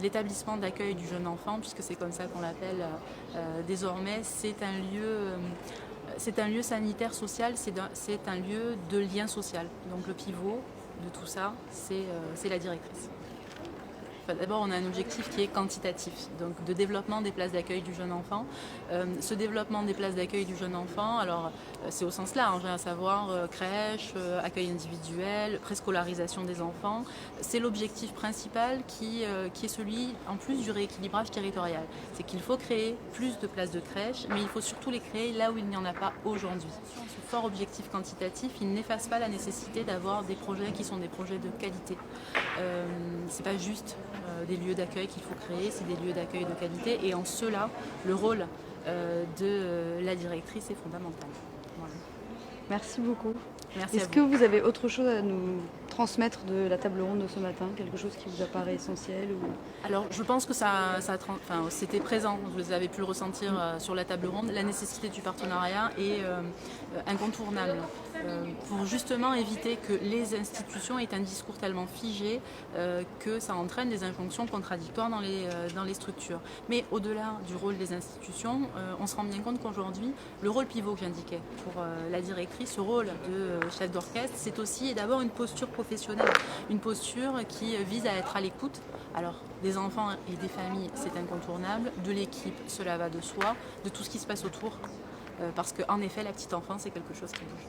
l'établissement d'accueil du jeune enfant, puisque c'est comme ça qu'on l'appelle désormais, c'est un lieu sanitaire social, c'est un lieu de lien social. Donc le pivot de tout ça, c'est la directrice. Enfin, d'abord, on a un objectif qui est quantitatif, donc de développement des places d'accueil du jeune enfant. Ce développement des places d'accueil du jeune enfant, alors c'est au sens large, à savoir crèche, accueil individuel, préscolarisation des enfants. C'est l'objectif principal qui est celui, en plus du rééquilibrage territorial. C'est qu'il faut créer plus de places de crèche, mais il faut surtout les créer là où il n'y en a pas aujourd'hui. Ce fort objectif quantitatif, il n'efface pas la nécessité d'avoir des projets qui sont des projets de qualité. C'est pas juste des lieux d'accueil qu'il faut créer, c'est des lieux d'accueil de qualité, et en cela, le rôle de la directrice est fondamental. Voilà. Merci beaucoup. Merci. Est-ce que vous avez autre chose à nous transmettre de la table ronde de ce matin, quelque chose qui vous apparaît essentiel ou... Alors, je pense que c'était présent, vous avez pu le ressentir sur la table ronde. La nécessité du partenariat est incontournable pour justement éviter que les institutions aient un discours tellement figé que ça entraîne des injonctions contradictoires dans les structures. Mais au-delà du rôle des institutions, on se rend bien compte qu'aujourd'hui, le rôle pivot que j'indiquais pour la directrice, ce rôle de chef d'orchestre, c'est aussi et d'abord une posture professionnelle, une posture qui vise à être à l'écoute. Alors, des enfants et des familles, c'est incontournable, de l'équipe, cela va de soi, de tout ce qui se passe autour, parce qu'en effet, la petite enfance, c'est quelque chose qui bouge.